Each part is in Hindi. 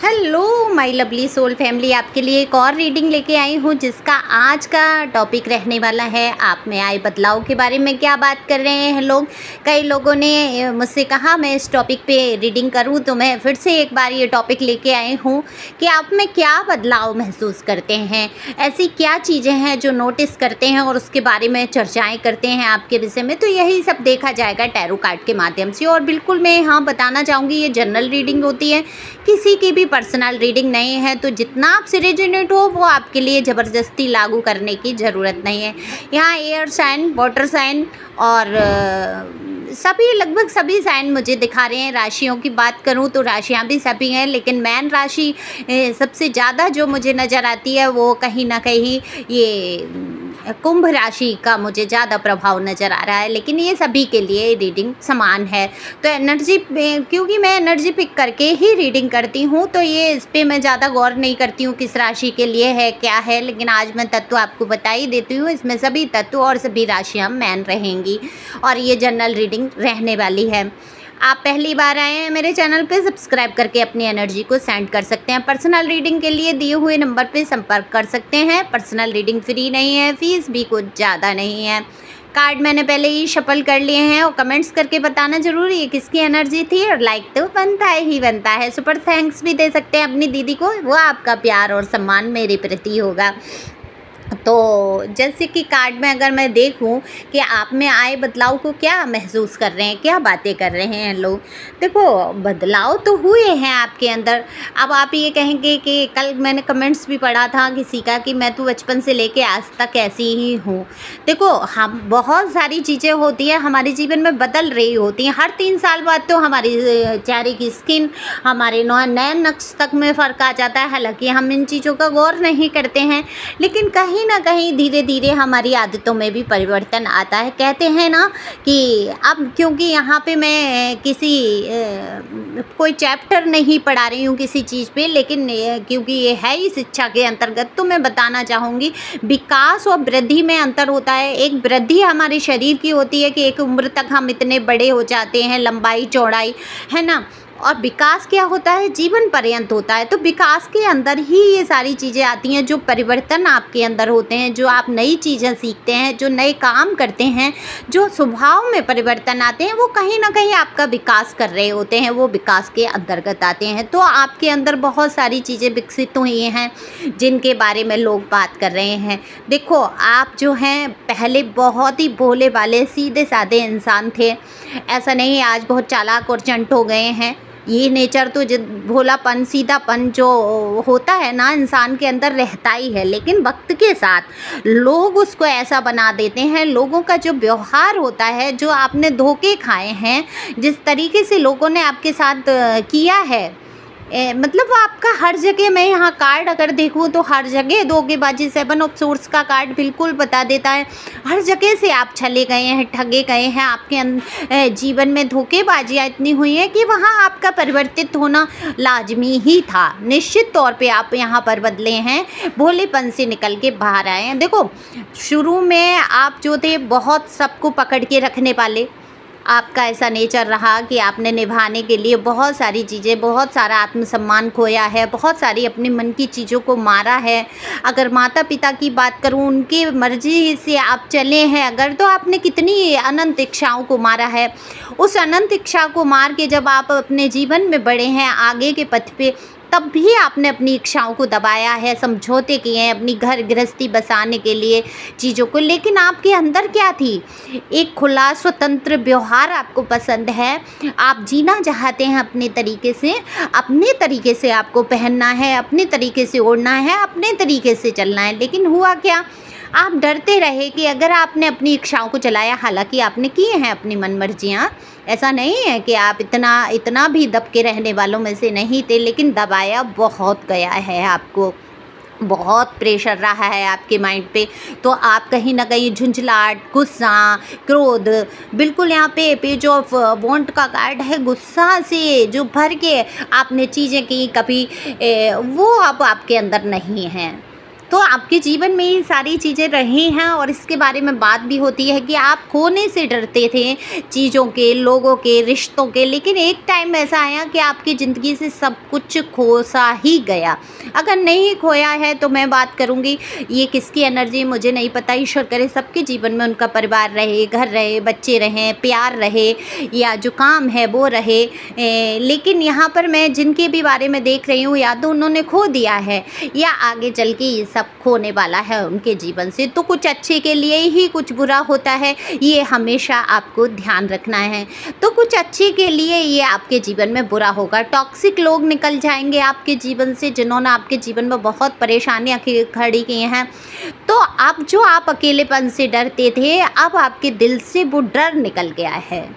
Hello my lovely soul family, आपके लिए एक और रीडिंग लेके आई हूँ जिसका आज का टॉपिक रहने वाला है आप में आए बदलाव के बारे में। क्या बात कर रहे हैं लोग, कई लोगों ने मुझसे कहा मैं इस टॉपिक पे रीडिंग करूँ, तो मैं फिर से एक बार ये टॉपिक लेके आई हूँ कि आप में क्या बदलाव महसूस करते हैं, ऐसी क्या चीज़ें हैं जो नोटिस करते हैं और उसके बारे में चर्चाएँ करते हैं आपके विषय में। तो यही सब देखा जाएगा टैरो कार्ड के माध्यम से। और बिल्कुल मैं यहाँ बताना चाहूँगी ये जनरल रीडिंग होती है, किसी की भी पर्सनल रीडिंग नहीं है। तो जितना आपसे रेजोनेट हो वो आपके लिए ज़बरदस्ती लागू करने की ज़रूरत नहीं है। यहाँ एयर साइन, वाटर साइन और सभी लगभग सभी साइन मुझे दिखा रहे हैं। राशियों की बात करूं तो राशियां भी सभी हैं, लेकिन मैन राशि सबसे ज़्यादा जो मुझे नज़र आती है वो कहीं ना कहीं ये कुंभ राशि का मुझे ज़्यादा प्रभाव नज़र आ रहा है। लेकिन ये सभी के लिए रीडिंग समान है। तो एनर्जी, क्योंकि मैं एनर्जी पिक करके ही रीडिंग करती हूँ तो ये इस पर मैं ज़्यादा गौर नहीं करती हूँ किस राशि के लिए है क्या है। लेकिन आज मैं तत्व आपको बता ही देती हूँ, इसमें सभी तत्व और सभी राशियाँ मैन रहेंगी और ये जनरल रीडिंग रहने वाली है। आप पहली बार आए हैं मेरे चैनल पे, सब्सक्राइब करके अपनी एनर्जी को सेंड कर सकते हैं। पर्सनल रीडिंग के लिए दिए हुए नंबर पे संपर्क कर सकते हैं। पर्सनल रीडिंग फ्री नहीं है, फीस भी कुछ ज़्यादा नहीं है। कार्ड मैंने पहले ही शफल कर लिए हैं और कमेंट्स करके बताना ज़रूरी है किसकी एनर्जी थी, और लाइक तो बनता ही बनता है। सुपर थैंक्स भी दे सकते हैं अपनी दीदी को, वो आपका प्यार और सम्मान मेरे प्रति होगा। तो जैसे कि कार्ड में अगर मैं देखूं कि आप में आए बदलाव को क्या महसूस कर रहे हैं, क्या बातें कर रहे हैं लोग। देखो बदलाव तो हुए हैं आपके अंदर। अब आप ये कहेंगे कि कल मैंने कमेंट्स भी पढ़ा था किसी का कि मैं तो बचपन से लेके आज तक ऐसी ही हूँ। देखो हम बहुत सारी चीज़ें होती हैं हमारे जीवन में बदल रही होती हैं। हर 3 साल बाद तो हमारी चेहरे की स्किन, हमारे नए नक्श तक में फ़र्क आ जाता है। हालांकि हम इन चीज़ों का गौर नहीं करते हैं, लेकिन कहीं ना कहीं धीरे धीरे हमारी आदतों में भी परिवर्तन आता है। कहते हैं ना कि अब क्योंकि यहाँ पे मैं किसी कोई चैप्टर नहीं पढ़ा रही हूँ किसी चीज़ पे, लेकिन क्योंकि ये है ही शिक्षा के अंतर्गत, तो मैं बताना चाहूँगी विकास और वृद्धि में अंतर होता है। एक वृद्धि हमारे शरीर की होती है कि एक उम्र तक हम इतने बड़े हो जाते हैं, लंबाई चौड़ाई है ना, और विकास क्या होता है जीवन पर्यंत होता है। तो विकास के अंदर ही ये सारी चीज़ें आती हैं, जो परिवर्तन आपके अंदर होते हैं, जो आप नई चीज़ें सीखते हैं, जो नए काम करते हैं, जो स्वभाव में परिवर्तन आते हैं, वो कहीं ना कहीं आपका विकास कर रहे होते हैं, वो विकास के अंतर्गत आते हैं। तो आपके अंदर बहुत सारी चीज़ें विकसित हुई हैं जिनके बारे में लोग बात कर रहे हैं। देखो आप जो हैं पहले बहुत ही भोले भाले सीधे साधे इंसान थे, ऐसा नहीं आज बहुत चालाक और चंट हो गए हैं। ये नेचर तो भोलापन सीधापन जो होता है ना इंसान के अंदर रहता ही है, लेकिन वक्त के साथ लोग उसको ऐसा बना देते हैं। लोगों का जो व्यवहार होता है, जो आपने धोखे खाए हैं, जिस तरीके से लोगों ने आपके साथ किया है, मतलब वो आपका हर जगह, मैं यहाँ कार्ड अगर देखूँ तो हर जगह धोखेबाजी, 7 ऑफ सोर्स का कार्ड बिल्कुल बता देता है। हर जगह से आप छले गए हैं, ठगे गए हैं, आपके जीवन में धोखेबाजियाँ इतनी हुई हैं कि वहाँ आपका परिवर्तित होना लाजमी ही था। निश्चित तौर पे आप यहाँ पर बदले हैं, भोलेपन से निकल के बाहर आए हैं। देखो शुरू में आप जो थे बहुत सबको पकड़ के रखने वाले, आपका ऐसा नेचर रहा कि आपने निभाने के लिए बहुत सारी चीज़ें, बहुत सारा आत्मसम्मान खोया है, बहुत सारी अपनी मन की चीज़ों को मारा है। अगर माता पिता की बात करूं, उनकी मर्जी से आप चले हैं अगर, तो आपने कितनी अनंत इच्छाओं को मारा है। उस अनंत इच्छा को मार के जब आप अपने जीवन में बढ़े हैं आगे के पथ पे, तब भी आपने अपनी इच्छाओं को दबाया है, समझौते किए हैं अपनी घर गृहस्थी बसाने के लिए चीज़ों को। लेकिन आपके अंदर क्या थी, एक खुला स्वतंत्र व्यवहार आपको पसंद है। आप जीना चाहते हैं अपने तरीके से आपको पहनना है, अपने तरीके से ओढ़ना है, अपने तरीके से चलना है। लेकिन हुआ क्या, आप डरते रहे कि अगर आपने अपनी इच्छाओं को चलाया, हालांकि आपने किए हैं अपनी मनमर्जियाँ, ऐसा नहीं है कि आप इतना भी दब के रहने वालों में से नहीं थे, लेकिन दबाया बहुत गया है आपको, बहुत प्रेशर रहा है आपके माइंड पे। तो आप कहीं ना कहीं झुंझलाहट, गुस्सा, क्रोध, बिल्कुल यहाँ पे पेज ऑफ वॉन्ट का कार्ड है, गुस्सा से जो भर के आपने चीज़ें की कभी, वो अब आपके अंदर नहीं है। तो आपके जीवन में ये सारी चीज़ें रही हैं और इसके बारे में बात भी होती है कि आप खोने से डरते थे, चीज़ों के, लोगों के, रिश्तों के, लेकिन एक टाइम ऐसा आया कि आपकी ज़िंदगी से सब कुछ खोसा ही गया। अगर नहीं खोया है तो मैं बात करूँगी, ये किसकी एनर्जी मुझे नहीं पता, ईश्वर करे सबके जीवन में उनका परिवार रहे, घर रहे, बच्चे रहें, प्यार रहे, या जो काम है वो रहे। लेकिन यहाँ पर मैं जिनके भी बारे में देख रही हूँ, या तो उन्होंने खो दिया है या आगे चल के ये सब खोने वाला है उनके जीवन से। तो कुछ अच्छे के लिए ही कुछ बुरा होता है, ये हमेशा आपको ध्यान रखना है। तो कुछ अच्छे के लिए ये आपके जीवन में बुरा होगा। टॉक्सिक लोग निकल जाएंगे आपके जीवन से, जिन्होंने आपके जीवन में बहुत परेशानियाँ खड़ी की हैं। तो अब जो आप अकेलेपन से डरते थे, अब आपके दिल से वो डर निकल गया है।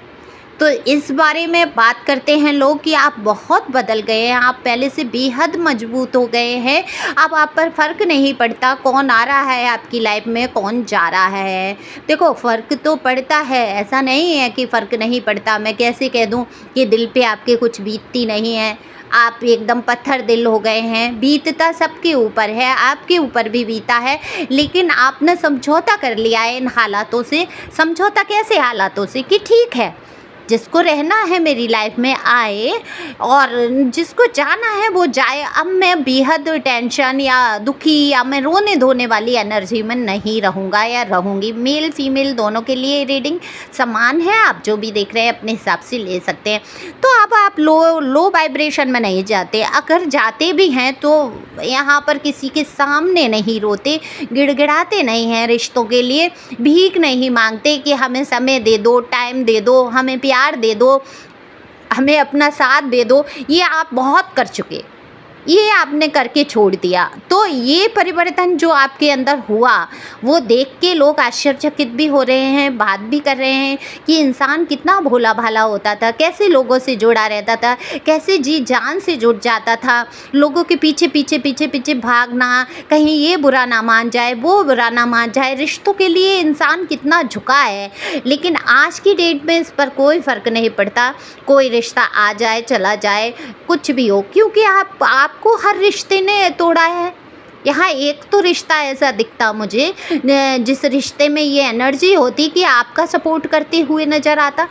तो इस बारे में बात करते हैं लोग कि आप बहुत बदल गए हैं, आप पहले से बेहद मजबूत हो गए हैं। अब आप पर फ़र्क नहीं पड़ता कौन आ रहा है आपकी लाइफ में, कौन जा रहा है। देखो फ़र्क तो पड़ता है, ऐसा नहीं है कि फ़र्क नहीं पड़ता। मैं कैसे कह दूं कि दिल पे आपके कुछ बीतती नहीं है, आप एकदम पत्थर दिल हो गए हैं। बीतता सबके ऊपर है, आपके ऊपर भी बीता है, लेकिन आपने समझौता कर लिया है इन हालातों से। समझौता कैसे हालातों से कि ठीक है, जिसको रहना है मेरी लाइफ में आए और जिसको जाना है वो जाए। अब मैं बेहद टेंशन या दुखी या मैं रोने धोने वाली एनर्जी में नहीं रहूँगा या रहूँगी। मेल फीमेल दोनों के लिए रीडिंग समान है, आप जो भी देख रहे हैं अपने हिसाब से ले सकते हैं। तो अब आप लो वाइब्रेशन में नहीं जाते, अगर जाते भी हैं तो यहाँ पर किसी के सामने नहीं रोते, गिड़गिड़ाते नहीं हैं, रिश्तों के लिए भीख नहीं मांगते कि हमें समय दे दो, टाइम दे दो, हमें प्यार दे दो, हमें अपना साथ दे दो। ये आप बहुत कर चुके, ये आपने करके छोड़ दिया। तो ये परिवर्तन जो आपके अंदर हुआ वो देख के लोग आश्चर्यचकित भी हो रहे हैं, बात भी कर रहे हैं कि इंसान कितना भोला भाला होता था, कैसे लोगों से जुड़ा रहता था, कैसे जी जान से जुड़ जाता था, लोगों के पीछे पीछे पीछे पीछे भागना, कहीं ये बुरा ना मान जाए, वो बुरा ना मान जाए। रिश्तों के लिए इंसान कितना झुका है, लेकिन आज की डेट में इस पर कोई फ़र्क नहीं पड़ता। कोई रिश्ता आ जाए चला जाए, कुछ भी हो, क्योंकि आपको हर रिश्ते ने तोड़ा है। यहाँ एक तो रिश्ता ऐसा दिखता मुझे जिस रिश्ते में ये एनर्जी होती कि आपका सपोर्ट करते हुए नज़र आता।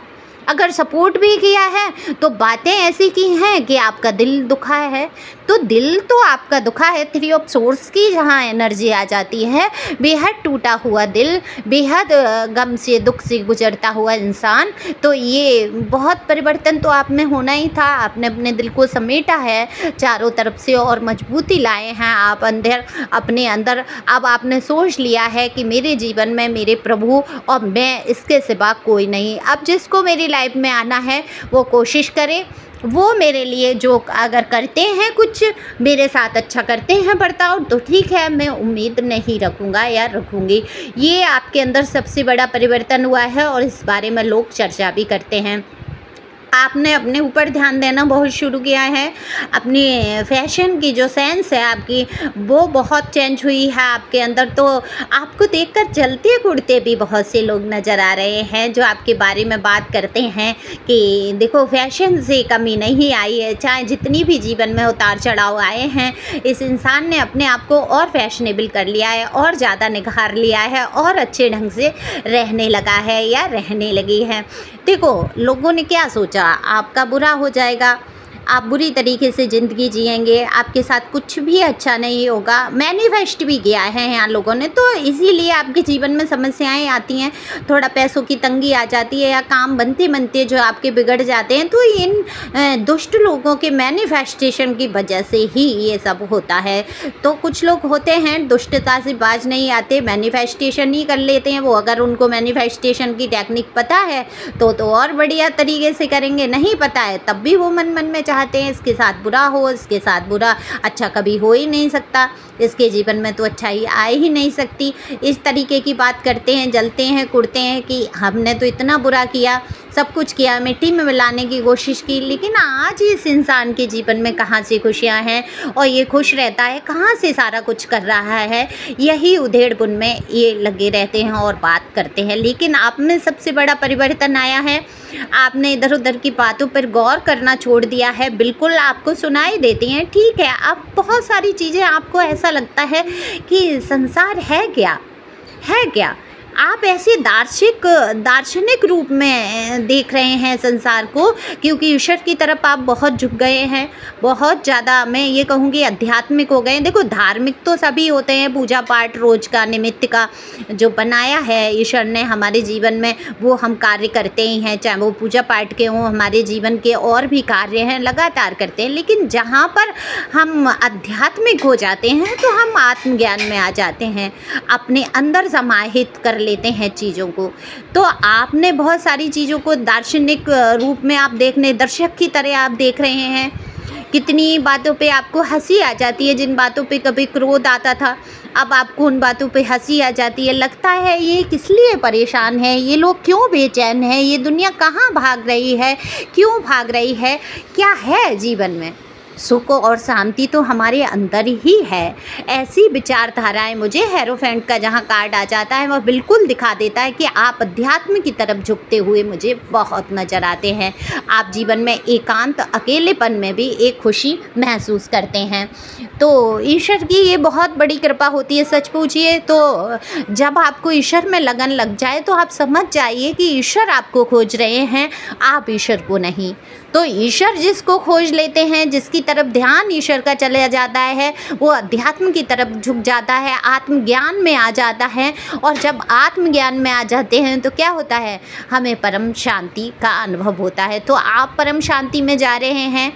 अगर सपोर्ट भी किया है तो बातें ऐसी की हैं कि आपका दिल दुखा है। तो दिल तो आपका दुखा है। 3 ऑफ सोर्स की जहाँ एनर्जी आ जाती है, बेहद टूटा हुआ दिल, बेहद गम से दुख से गुजरता हुआ इंसान। तो ये बहुत परिवर्तन तो आप में होना ही था। आपने अपने दिल को समेटा है चारों तरफ से और मजबूती लाए हैं आप अंदर, अपने अंदर। अब आपने सोच लिया है कि मेरे जीवन में मेरे प्रभु और मैं, इसके सिवा कोई नहीं। अब जिसको मेरी लाइफ में आना है वो कोशिश करे, वो मेरे लिए जो अगर करते हैं, कुछ मेरे साथ अच्छा करते हैं बर्ताव, तो ठीक है, मैं उम्मीद नहीं रखूँगा या रखूँगी। ये आपके अंदर सबसे बड़ा परिवर्तन हुआ है और इस बारे में लोग चर्चा भी करते हैं। आपने अपने ऊपर ध्यान देना बहुत शुरू किया है। अपनी फैशन की जो सेंस है आपकी, वो बहुत चेंज हुई है आपके अंदर। तो आपको देखकर चलते कुड़ते भी बहुत से लोग नज़र आ रहे हैं जो आपके बारे में बात करते हैं कि देखो फैशन से कमी नहीं आई है। चाहे जितनी भी जीवन में उतार चढ़ाव आए हैं, इस इंसान ने अपने आप को और फैशनेबल कर लिया है और ज़्यादा निखार लिया है और अच्छे ढंग से रहने लगा है या रहने लगी है। देखो लोगों ने क्या सोचा, आपका बुरा हो जाएगा, आप बुरी तरीके से ज़िंदगी जिएंगे, आपके साथ कुछ भी अच्छा नहीं होगा। मैनिफेस्ट भी किया है यहाँ लोगों ने। तो इसीलिए आपके जीवन में समस्याएं आती हैं, थोड़ा पैसों की तंगी आ जाती है या काम बनते बनते जो आपके बिगड़ जाते हैं। तो इन दुष्ट लोगों के मैनिफेस्टेशन की वजह से ही ये सब होता है। तो कुछ लोग होते हैं दुष्टता से बाज नहीं आते, मैनिफेस्टेशन ही कर लेते हैं वो। अगर उनको मैनिफेस्टेशन की टेक्निक पता है तो और बढ़िया तरीके से करेंगे, नहीं पता है तब भी वो मन मन में चाहते हैं इसके साथ बुरा हो, इसके साथ बुरा, अच्छा कभी हो ही नहीं सकता, इसके जीवन में तो अच्छाई आ ही नहीं सकती। इस तरीके की बात करते हैं, जलते हैं, कुड़ते हैं कि हमने तो इतना बुरा किया, सब कुछ किया, मिट्टी में मिलाने की कोशिश की, लेकिन आज इस इंसान के जीवन में कहाँ से खुशियाँ हैं और ये खुश रहता है, कहाँ से सारा कुछ कर रहा है, यही उधेड़ बुन में ये लगे रहते हैं और बात करते हैं। लेकिन आप में सबसे बड़ा परिवर्तन आया है, आपने इधर उधर की बातों पर गौर करना छोड़ दिया है। बिल्कुल आपको सुनाई देती हैं, ठीक है, आप बहुत सारी चीज़ें आपको ऐसा लगता है कि संसार है क्या, है क्या। आप ऐसे दार्शनिक रूप में देख रहे हैं संसार को, क्योंकि ईश्वर की तरफ आप बहुत झुक गए हैं, बहुत ज़्यादा, मैं ये कहूँगी आध्यात्मिक हो गए हैं। देखो धार्मिक तो सभी होते हैं, पूजा पाठ रोज का निमित्त का जो बनाया है ईश्वर ने हमारे जीवन में, वो हम कार्य करते ही हैं, चाहे वो पूजा पाठ के हों, हमारे जीवन के और भी कार्य हैं लगातार करते हैं। लेकिन जहाँ पर हम आध्यात्मिक हो जाते हैं तो हम आत्मज्ञान में आ जाते हैं, अपने अंदर समाहित कर लेते हैं चीज़ों को। तो आपने बहुत सारी चीज़ों को दार्शनिक रूप में आप देखने, दर्शक की तरह आप देख रहे हैं। कितनी बातों पे आपको हंसी आ जाती है, जिन बातों पे कभी क्रोध आता था अब आपको उन बातों पे हंसी आ जाती है। लगता है ये किस लिए परेशान है, ये लोग क्यों बेचैन हैं, ये दुनिया कहाँ भाग रही है, क्यों भाग रही है, क्या है जीवन में। सुख और शांति तो हमारे अंदर ही है। ऐसी विचारधाराएं, मुझे हेरोफेंट का जहां कार्ड आ जाता है वह बिल्कुल दिखा देता है कि आप अध्यात्म की तरफ झुकते हुए मुझे बहुत नज़र आते हैं। आप जीवन में एकांत अकेलेपन में भी एक खुशी महसूस करते हैं। तो ईश्वर की ये बहुत बड़ी कृपा होती है। सच पूछिए तो जब आपको ईश्वर में लगन लग जाए तो आप समझ जाइए कि ईश्वर आपको खोज रहे हैं, आप ईश्वर को नहीं। तो ईश्वर जिसको खोज लेते हैं, जिसकी तरफ ध्यान ईश्वर का चला जाता है, वो अध्यात्म की तरफ झुक जाता है, आत्मज्ञान में आ जाता है। और जब आत्मज्ञान में आ जाते हैं तो क्या होता है, हमें परम शांति का अनुभव होता है। तो आप परम शांति में जा रहे हैं,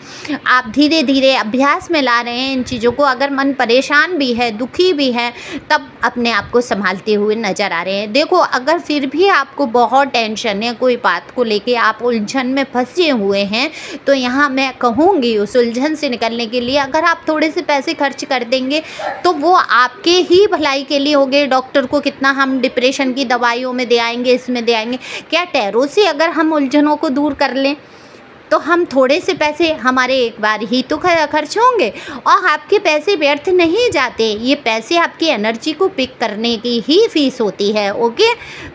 आप धीरे धीरे अभ्यास में ला रहे हैं इन चीज़ों को। अगर मन परेशान भी है, दुखी भी है, तब अपने आप को संभालते हुए नज़र आ रहे हैं। देखो अगर फिर भी आपको बहुत टेंशन है कोई बात को लेके, आप उलझन में फंसे हुए हैं, तो यहाँ मैं कहूँगी उस उलझन से निकलने के लिए अगर आप थोड़े से पैसे खर्च कर देंगे तो वो आपके ही भलाई के लिए होंगे। डॉक्टर को कितना हम डिप्रेशन की दवाइयों में दे आएंगे, इसमें दे आएंगे, क्या टैरो से अगर हम उलझनों को दूर कर लें तो हम थोड़े से पैसे हमारे एक बार ही तो खर्च होंगे और आपके पैसे व्यर्थ नहीं जाते। ये पैसे आपकी एनर्जी को पिक करने की ही फीस होती है। ओके,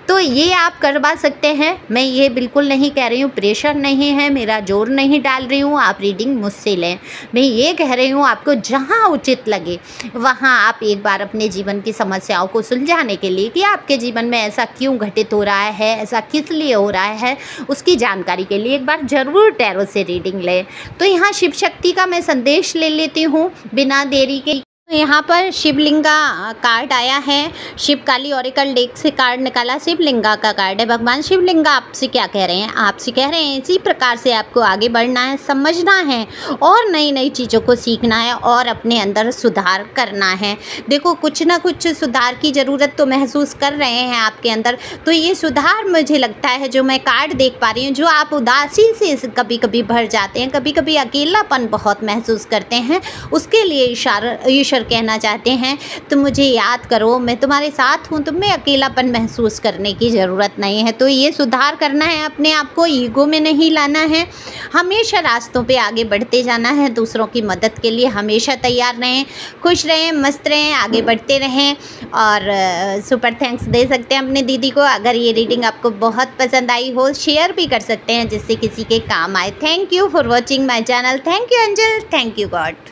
तो ये आप करवा सकते हैं। मैं ये बिल्कुल नहीं कह रही हूँ, प्रेशर नहीं है, मेरा जोर नहीं डाल रही हूँ, आप रीडिंग मुझसे लें। मैं ये कह रही हूँ आपको जहाँ उचित लगे वहाँ आप एक बार अपने जीवन की समस्याओं को सुलझाने के लिए कि आपके जीवन में ऐसा क्यों घटित हो रहा है, ऐसा किस लिए हो रहा है, उसकी जानकारी के लिए एक बार ज़रूर टैरो से रीडिंग लें। तो यहाँ शिव शक्ति का मैं संदेश ले लेती हूँ बिना देरी के। यहाँ पर शिवलिंग का कार्ड आया है, शिव काली ओरेकल डेक से कार्ड निकाला, शिवलिंगा का कार्ड है। भगवान शिवलिंगा आपसे क्या कह रहे हैं, आपसे कह रहे हैं इसी प्रकार से आपको आगे बढ़ना है, समझना है और नई नई चीज़ों को सीखना है और अपने अंदर सुधार करना है। देखो कुछ ना कुछ सुधार की ज़रूरत तो महसूस कर रहे हैं आपके अंदर। तो ये सुधार मुझे लगता है जो मैं कार्ड देख पा रही हूँ, जो आप उदासी से कभी कभी भर जाते हैं, कभी कभी अकेलापन बहुत महसूस करते हैं, उसके लिए ईश्वर कहना चाहते हैं तो मुझे याद करो, मैं तुम्हारे साथ हूँ, तुम्हें अकेलापन महसूस करने की ज़रूरत नहीं है। तो ये सुधार करना है, अपने आप को ईगो में नहीं लाना है, हमेशा रास्तों पे आगे बढ़ते जाना है, दूसरों की मदद के लिए हमेशा तैयार रहें, खुश रहें, मस्त रहें, आगे बढ़ते रहें। और सुपर थैंक्स दे सकते हैं अपने दीदी को। अगर ये रीडिंग आपको बहुत पसंद आई हो शेयर भी कर सकते हैं जिससे किसी के काम आए। Thank you for watching my channel. Thank you angel, thank you God.